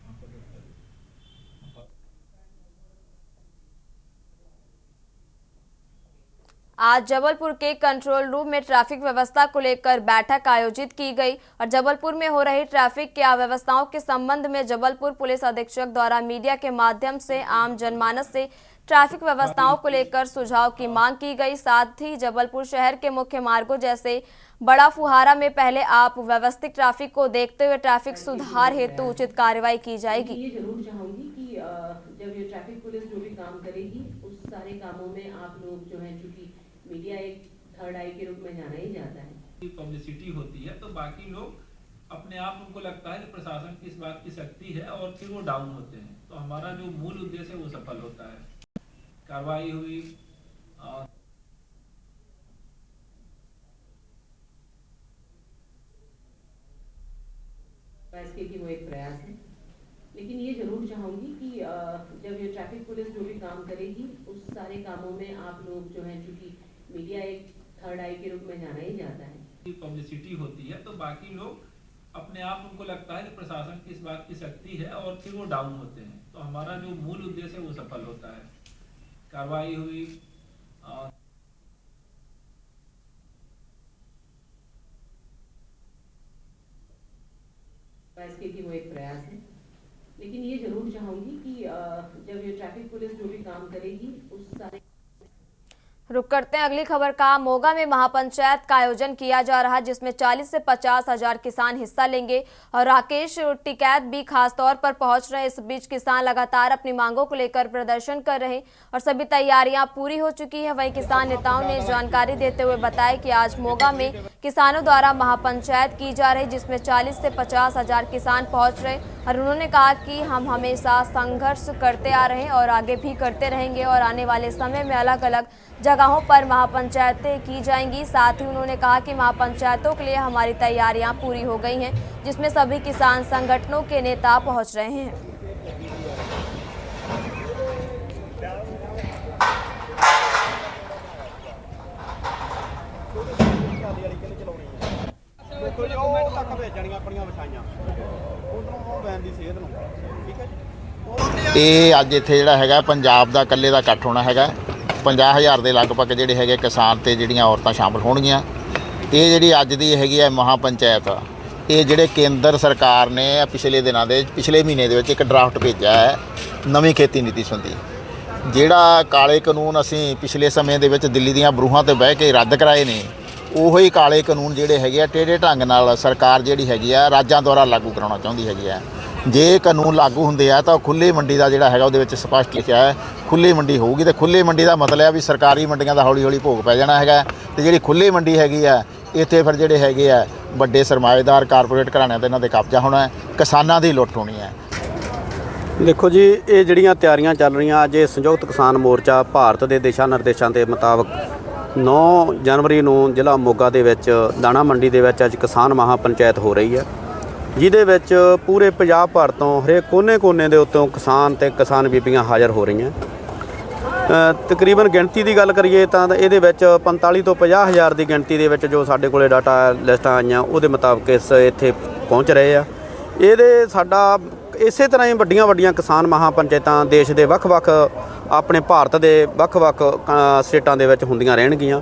आपको आज जबलपुर के कंट्रोल रूम में ट्रैफिक व्यवस्था को लेकर बैठक आयोजित की गई और जबलपुर में हो रही ट्रैफिक की अव्यवस्थाओं के संबंध में जबलपुर पुलिस अधीक्षक द्वारा मीडिया के माध्यम से आम जनमानस से ट्रैफिक व्यवस्थाओं को लेकर सुझाव की मांग की गई। साथ ही जबलपुर शहर के मुख्य मार्गों जैसे बड़ा फुहारा में पहले आप व्यवस्थित ट्रैफिक को देखते हुए ट्रैफिक सुधार हेतु उचित कार्रवाई की जाएगी। ये जरूर चाहूंगी कि जब ये ट्रैफिक पुलिस जो भी काम करेगी उस सारे कामों में आप लोग जो है, चूंकि मीडिया एक थर्ड आई के रूप में जाना ही जाता है, पब्लिसिटी होती है तो बाकी लोग अपने आप उनको लगता है कि प्रशासन की इस बात की शक्ति है और फिर वो डाउन होते हैं। तो हमारा जो मूल उद्देश्य है वो सफल होता है। कार्रवाई हुई इसके कि वो एक प्रयास है, लेकिन ये जरूर चाहूंगी कि जब ये ट्रैफिक पुलिस जो भी काम करेगी उस सारे कामों में आप लोग जो है, चूंकि मीडिया एक थर्ड आई के रूप में जाना ही जाता है, पब्लिसिटी होती है तो बाकी लोग अपने आप उनको लगता है कि प्रशासन की इस बात की शक्ति है और फिर वो डाउन होते हैं। तो हमारा जो मूल उद्देश्य है वो सफल होता है। कार्रवाई हुई इसके कि वो एक प्रयास है, लेकिन ये जरूर चाहूंगी कि जब ये ट्रैफिक पुलिस जो भी काम करेगी उस सारे। रुक करते हैं अगली खबर का। मोगा में महापंचायत का आयोजन किया जा रहा है जिसमें 40 से 50 हजार किसान हिस्सा लेंगे और राकेश टिकैत भी खास तौर पर पहुंच रहे हैं। इस बीच किसान लगातार अपनी मांगों को लेकर प्रदर्शन कर रहे हैं और सभी तैयारियां पूरी हो चुकी है। वहीं किसान नेताओं ने जानकारी देते हुए बताया कि आज मोगा में किसानों द्वारा महापंचायत की जा रही जिसमें 40 से 50 हजार किसान पहुँच रहे और उन्होंने कहा कि हम हमेशा संघर्ष करते आ रहे हैं और आगे भी करते रहेंगे और आने वाले समय में अलग अलग जगहों पर महापंचायतें की जाएंगी। साथ ही उन्होंने कहा कि महापंचायतों के लिए हमारी तैयारियां पूरी हो गई हैं जिसमें सभी किसान संगठनों के नेता पहुंच रहे हैं। ਇਹ ਅੱਜ ਇੱਥੇ ਜਿਹੜਾ ਹੈਗਾ ਪੰਜਾਬ ਦਾ ਇਕੱਲੇ ਦਾ ਇਕੱਠ ਹੋਣਾ ਹੈਗਾ। 50,000 ਦੇ ਲਗਭਗ ਜਿਹੜੇ ਹੈਗੇ ਕਿਸਾਨ ਤੇ ਜਿਹੜੀਆਂ ਔਰਤਾਂ ਸ਼ਾਮਲ ਹੋਣਗੀਆਂ। ਇਹ ਜਿਹੜੀ ਅੱਜ ਦੀ ਹੈਗੀ ਹੈ ਮਹਾਪੰਚਾਇਤ, ਇਹ ਜਿਹੜੇ ਕੇਂਦਰ ਸਰਕਾਰ ਨੇ ਪਿਛਲੇ ਦਿਨਾਂ ਦੇ ਪਿਛਲੇ ਮਹੀਨੇ ਦੇ ਵਿੱਚ ਇੱਕ ਡਰਾਫਟ ਭੇਜਿਆ ਹੈ ਨਵੀਂ ਖੇਤੀ ਨੀਤੀ ਸੰਬੰਧੀ। ਜਿਹੜਾ ਕਾਲੇ ਕਾਨੂੰਨ ਅਸੀਂ ਪਿਛਲੇ ਸਮੇਂ ਦੇ ਵਿੱਚ ਦਿੱਲੀ ਦੀਆਂ ਬਰੂਹਾਂ ਤੇ ਬਹਿ ਕੇ ਰੱਦ ਕਰਾਏ ਨੇ, ਉਹੋ ਹੀ ਕਾਲੇ ਕਾਨੂੰਨ ਜਿਹੜੇ ਹੈਗੇ ਆ ਟੇਢੇ ਢੰਗ ਨਾਲ ਸਰਕਾਰ ਜਿਹੜੀ ਹੈਗੀ ਆ ਰਾਜਾਂ ਦੁਆਰਾ ਲਾਗੂ ਕਰਾਉਣਾ ਚਾਹੁੰਦੀ ਹੈਗੀ ਆ। ਜੇ ਕਾਨੂੰਨ ਲਾਗੂ ਹੁੰਦੇ ਆ ਤਾਂ ਖੁੱਲ੍ਹੀ ਮੰਡੀ ਦਾ ਜਿਹੜਾ ਹੈਗਾ ਉਹਦੇ ਵਿੱਚ ਸਪਸ਼ਟ ਲਿਖਿਆ ਹੈ ਖੁੱਲ੍ਹੀ ਮੰਡੀ ਹੋਊਗੀ ਤੇ ਖੁੱਲ੍ਹੀ ਮੰਡੀ ਦਾ ਮਤਲਬ ਹੈ ਵੀ ਸਰਕਾਰੀ ਮੰਡੀਆਂ ਦਾ ਹੌਲੀ ਹੌਲੀ ਭੋਗ ਪੈ ਜਾਣਾ ਹੈਗਾ ਤੇ ਜਿਹੜੀ ਖੁੱਲ੍ਹੀ ਮੰਡੀ ਹੈਗੀ ਆ ਇੱਥੇ ਫਿਰ ਜਿਹੜੇ ਹੈਗੇ ਆ ਵੱਡੇ ਸਰਮਾਏਦਾਰ ਕਾਰਪੋਰੇਟ ਘਰਾਣਿਆਂ ਤੇ ਇਹਨਾਂ ਦੇ ਕਬਜ਼ਾ ਹੋਣਾ ਹੈ, ਕਿਸਾਨਾਂ ਦੀ ਲੁੱਟ ਹੋਣੀ ਹੈ। ਦੇਖੋ ਜੀ, ਇਹ ਜਿਹੜੀਆਂ ਤਿਆਰੀਆਂ ਚੱਲ ਰਹੀਆਂ ਅੱਜ ਇਹ ਸੰਯੁਕਤ ਕਿਸਾਨ ਮੋਰਚਾ ਭਾਰਤ ਦੇ ਦਿਸ਼ਾ ਨਿਰਦੇਸ਼ਾਂ ਦੇ ਮੁਤਾਬਕ 9 ਜਨਵਰੀ ਨੂੰ ਜ਼ਿਲ੍ਹਾ ਮੋਗਾ ਦੇ ਵਿੱਚ ਦਾਣਾ ਮੰਡੀ ਦੇ ਵਿੱਚ ਅੱਜ ਕਿਸਾਨ ਮਹਾਪੰਚਾਇਤ ਹੋ ਰਹੀ ਹੈ ਜਿਹਦੇ ਵਿੱਚ ਪੂਰੇ ਪੰਜਾਬ ਭਰ ਤੋਂ ਹਰੇਕ ਕੋਨੇ ਦੇ ਉੱਤੋਂ ਕਿਸਾਨ ਤੇ ਕਿਸਾਨ ਬੀਬੀਆਂ ਹਾਜ਼ਰ ਹੋ ਰਹੀਆਂ। ਤਕਰੀਬਨ ਗਿਣਤੀ ਦੀ ਗੱਲ ਕਰੀਏ ਤਾਂ ਇਹਦੇ ਵਿੱਚ 45 ਤੋਂ 50 ਹਜ਼ਾਰ ਦੀ ਗਿਣਤੀ ਦੇ ਵਿੱਚ ਜੋ ਸਾਡੇ ਕੋਲੇ ਡਾਟਾ ਲਿਸਟਾਂ ਆਈਆਂ ਉਹਦੇ ਮੁਤਾਬਕ ਇੱਥੇ ਪਹੁੰਚ ਰਹੇ ਆ। ਇਹਦੇ ਸਾਡਾ ਇਸੇ ਤਰ੍ਹਾਂ ਹੀ ਵੱਡੀਆਂ ਕਿਸਾਨ ਮਹਾਪੰਚਾਇਤਾਂ ਦੇਸ਼ ਦੇ ਵੱਖ-ਵੱਖ ਆਪਣੇ ਭਾਰਤ ਦੇ ਵੱਖ-ਵੱਖ ਸਟੇਟਾਂ ਦੇ ਵਿੱਚ ਹੁੰਦੀਆਂ ਰਹਿਣਗੀਆਂ।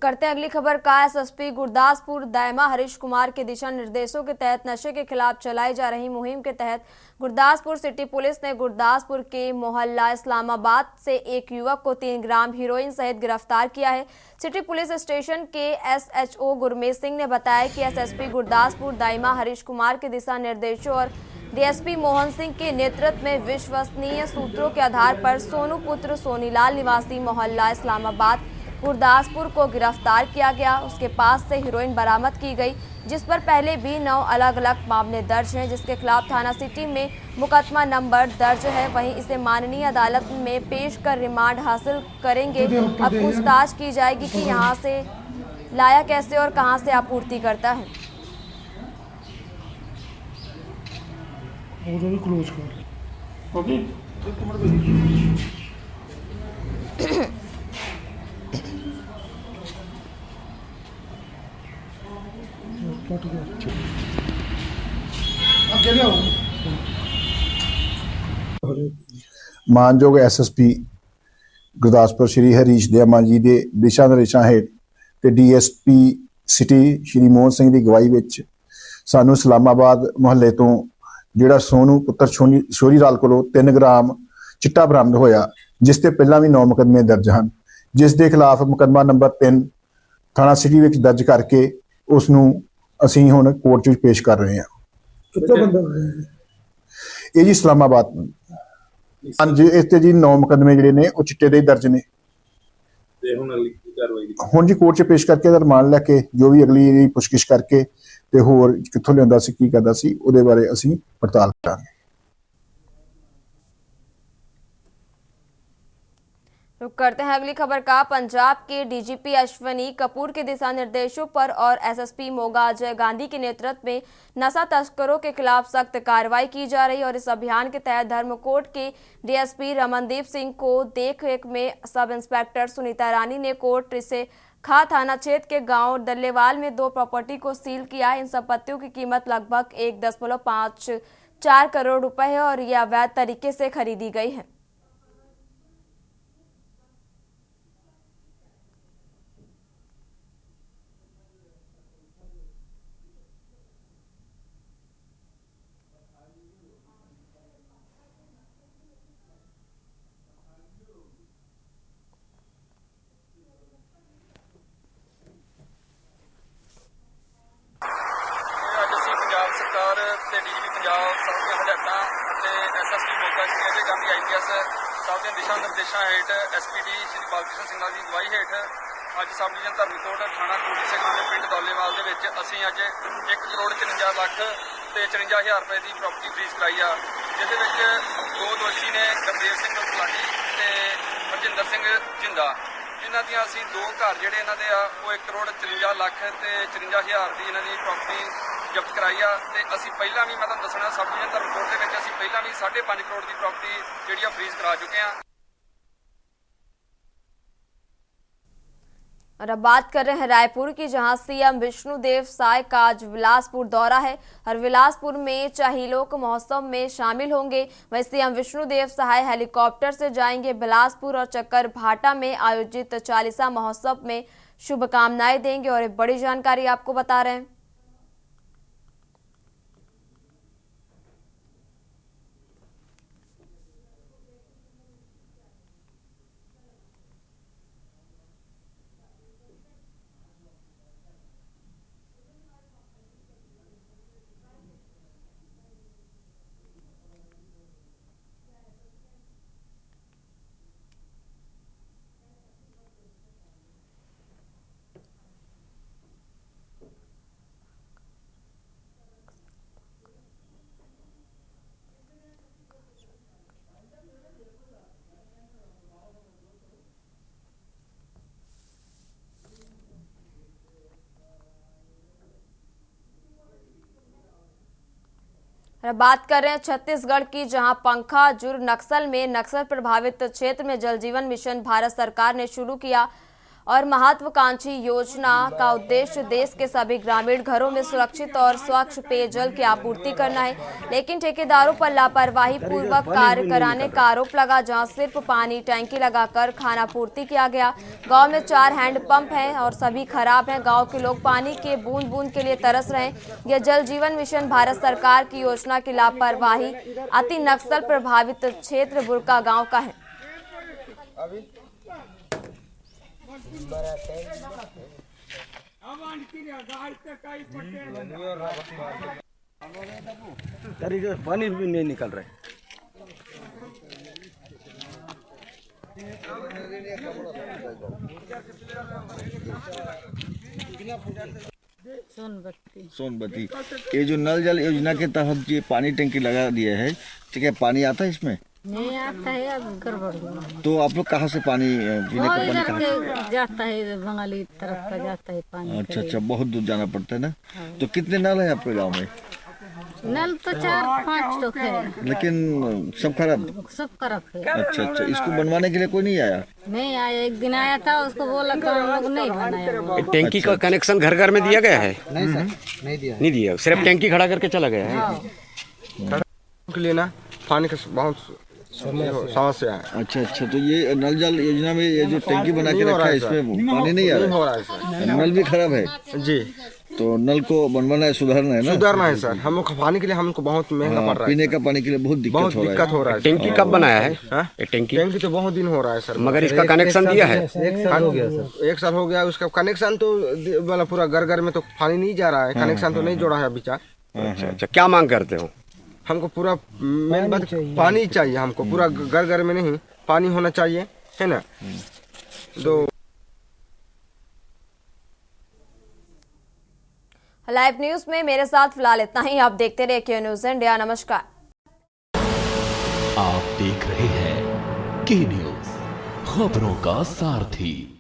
करते हैं अगली खबर का। एसएसपी गुरदासपुर दायमा हरीश कुमार के दिशा निर्देशों के तहत नशे के खिलाफ चलाई जा रही मुहिम के तहत गुरदासपुर सिटी पुलिस ने गुरदासपुर के मोहल्ला इस्लामाबाद से एक युवक को 3 ग्राम हीरोइन सहित गिरफ्तार किया है। सिटी पुलिस स्टेशन के एसएचओ गुरमीत सिंह ने बताया कि एसएसपी गुरदासपुर दायमा हरीश कुमार के दिशा निर्देशों और डीएसपी मोहन सिंह के नेतृत्व में विश्वसनीय सूत्रों के आधार पर सोनू पुत्र सोनीलाल निवासी मोहल्ला इस्लामाबाद गुरदासपुर को गिरफ्तार किया गया। उसके पास से हीरोइन बरामद की गई जिस पर पहले भी 9 अलग अलग मामले दर्ज हैं जिसके खिलाफ थाना सिटी में मुकदमा नंबर दर्ज है। वहीं इसे माननीय अदालत में पेश कर रिमांड हासिल करेंगे। अब पूछताछ की जाएगी कि यहाँ से लाया कैसे और कहाँ से आपूर्ति करता है। वो भी क्लोज कर ओके। ਮਾਨਯੋਗ ਐਸਐਸਪੀ ਗੁਰਦਾਸਪੁਰ ਸ਼੍ਰੀ ਹਰੀਸ਼ ਦਿਆਮਾ ਜੀ ਦੇ ਦਿਸ਼ਾ ਨਿਰਦੇਸ਼ਾਂ ਹੇਠ ਤੇ ਡੀਐਸਪੀ ਸਿਟੀ ਸ਼੍ਰੀ ਮੋਹਨ ਸਿੰਘ ਦੀ ਅਗਵਾਈ ਵਿੱਚ ਸਾਨੂੰ ਇਸਲਾਮਾਬਾਦ ਮੁਹੱਲੇ ਤੋਂ ਜਿਹੜਾ ਸੋਨੂ ਪੁੱਤਰ ਸ਼ੋਰੀ ਲਾਲ ਕੋਲੋਂ 3 ਗ੍ਰਾਮ ਚਿੱਟਾ ਬਰਾਮਦ ਹੋਇਆ, ਜਿਸ ਤੇ ਪਹਿਲਾਂ ਵੀ 9 ਮੁਕੱਦਮੇ ਦਰਜ ਹਨ, ਜਿਸ ਦੇ ਖਿਲਾਫ ਮੁਕੱਦਮਾ ਨੰਬਰ 3 ਥਾਣਾ ਸਿਟੀ ਵਿੱਚ ਦਰਜ ਕਰਕੇ ਉਸ ਨੂੰ ਅਸੀਂ ਹੁਣ ਕੋਰਟ 'ਚ ਪੇਸ਼ ਕਰ ਰਹੇ ਹਾਂ। ਇਹ ਜੀ ਇਸਲਾਮਾਬਾਦ ਹਾਂਜੀ, ਇਸ ਤੇ ਜੀ 9 ਮੁਕੱਦਮੇ ਜਿਹੜੇ ਨੇ ਉਹ ਚਿੱਟੇ ਦੇ ਹੀ ਦਰਜ ਨੇ। ਹੁਣ ਜੀ ਕੋਰਟ 'ਚ ਪੇਸ਼ ਕਰਕੇ ਇਹਦਾ ਰਿਮਾਂਡ ਲੈ ਕੇ ਜੋ ਵੀ ਅਗਲੀ ਪੁੱਛਗਿੱਛ ਕਰਕੇ ਤੇ ਹੋਰ ਕਿੱਥੋਂ ਲਿਆਂਦਾ ਸੀ, ਕੀ ਕਰਦਾ ਸੀ, ਉਹਦੇ ਬਾਰੇ ਅਸੀਂ ਪੜਤਾਲ ਕਰਾਂਗੇ। रुक करते हैं अगली खबर का। पंजाब के डीजीपी अश्वनी कपूर के दिशा निर्देशों पर और एसएसपी मोगा अजय गांधी के नेतृत्व में नशा तस्करों के खिलाफ सख्त कार्रवाई की जा रही है और इस अभियान के तहत धर्मकोट के डीएसपी रमनदीप सिंह को देखरेख में सब इंस्पेक्टर सुनीता रानी ने कोट से खा थाना क्षेत्र के गांव दल्लेवाल में 2 प्रॉपर्टी को सील किया। इन संपत्तियों की कीमत लगभग 1.54 करोड़ रुपए है और ये अवैध तरीके से खरीदी गई है। दिशा निर्देशों हेठ एसपीडी श्री बालकृष्ण सिंह की अगवाई हेठ अज सब डिवीजन धर्मकोट थाना कोटी सिंह के पिंड दौलेवाल असी अज 1 करोड़ 54 लाख ते 54,000 रुपए की प्रॉपर्टी फ्रीज कराई आ, जिस 2 दोषी ने गुरदेव सिंह गुलाटी ते हरजिंदर सिंह जिंदा। इन्हों दी असी 2 घर जिहड़े इन्हां दे आ वो 1 करोड़ 54 लाख ते 54,000 की इन्हां दी प्रॉपर्टी जब्त कराई आ। ते असी पहला भी मैं तुहानूं दसना सब डिवीजन धर्मकोट दे विच असी पहला भी 5.5 करोड़ की प्रॉपर्टी जिहड़ी फ्रीज करा चुके हैं। और अब बात कर रहे हैं रायपुर की, जहां सीएम विष्णुदेव साय का आज बिलासपुर दौरा है और बिलासपुर में चहीलोक महोत्सव में शामिल होंगे। वहीं सीएम विष्णुदेव साय हेलीकॉप्टर से जाएंगे बिलासपुर और चक्कर भाटा में आयोजित चालीसा महोत्सव में शुभकामनाएं देंगे। और एक बड़ी जानकारी आपको बता रहे हैं। बात कर रहे हैं छत्तीसगढ़ की, जहां पंखा जुर नक्सल में नक्सल प्रभावित क्षेत्र में जल जीवन मिशन भारत सरकार ने शुरू किया और महत्वाकांक्षी योजना का उद्देश्य देश के सभी ग्रामीण घरों में सुरक्षित और स्वच्छ पेयजल की आपूर्ति करना है। लेकिन ठेकेदारों पर लापरवाही पूर्वक कार्य कराने का आरोप लगा, जहां सिर्फ पानी टैंकी लगाकर खानापूर्ति किया गया। गांव में 4 हैंडपंप हैं और सभी खराब हैं। गांव के लोग पानी के बूंद बूंद के लिए तरस रहे हैं। यह जल जीवन मिशन भारत सरकार की योजना की लापरवाही अति नक्सल प्रभावित क्षेत्र बुरका गाँव का है। पानी भी नहीं निकल रहा है। सोनबत्ती ये जो नल जल योजना के तहत ये पानी टंकी लगा दिया है, ठीक है, पानी आता है इसमें नहीं आता है, अब गड़बड़ हुआ। तो आप लोग कहाँ से पानी पीने का पानी कहाँ जाता है, बंगाली तरफ का जाता है पानी। अच्छा, बहुत दूर जाना पड़ता है ना। तो कितने नल हैं आपके गांव में? नल तो 4-5 तो है, लेकिन सब खराब। सब खराब है। अच्छा अच्छा, इसको बनवाने के लिए कोई नहीं आया? नहीं आया, एक दिन आया था, उसको बोला तो हम लोग नहीं बनाया वो। टैंकी का कनेक्शन घर घर में दिया गया है? नहीं सर, नहीं दिया। नहीं दिया, सिर्फ टैंकी खड़ा करके चला गया है। के लिए ना पानी का बहुत समस्या है। अच्छा अच्छा, तो ये नल जल योजना में ये जो टैंकी बना के रखा है इसमें पानी नहीं आ रहा है? नल भी खराब है जी, तो नल को बनवाना है, सुधारना है ना? सुधारना है सर, हम लोग पानी के लिए हमको बहुत महंगा पड़ रहा है। पीने का पानी के लिए बहुत दिक्कत हो रहा है। टैंकी कब बनाया है? टैंकी तो बहुत दिन हो रहा है सर, मगर इसका कनेक्शन दिया है? 1 साल हो गया सर। 1 साल हो गया उसका कनेक्शन, तो मतलब पूरा घर घर में तो पानी नहीं जा रहा है, कनेक्शन तो नहीं जोड़ा है अभी तक। अच्छा अच्छा, क्या मांग करते हो? हमको पूरा मेन बात पानी चाहिए, हमको पूरा घर घर में नहीं, पानी होना चाहिए, है ना? तो लाइव न्यूज में मेरे साथ फिलहाल इतना ही। आप देखते रहिए के न्यूज इंडिया। नमस्कार। आप देख रहे हैं के न्यूज, खबरों का सारथी।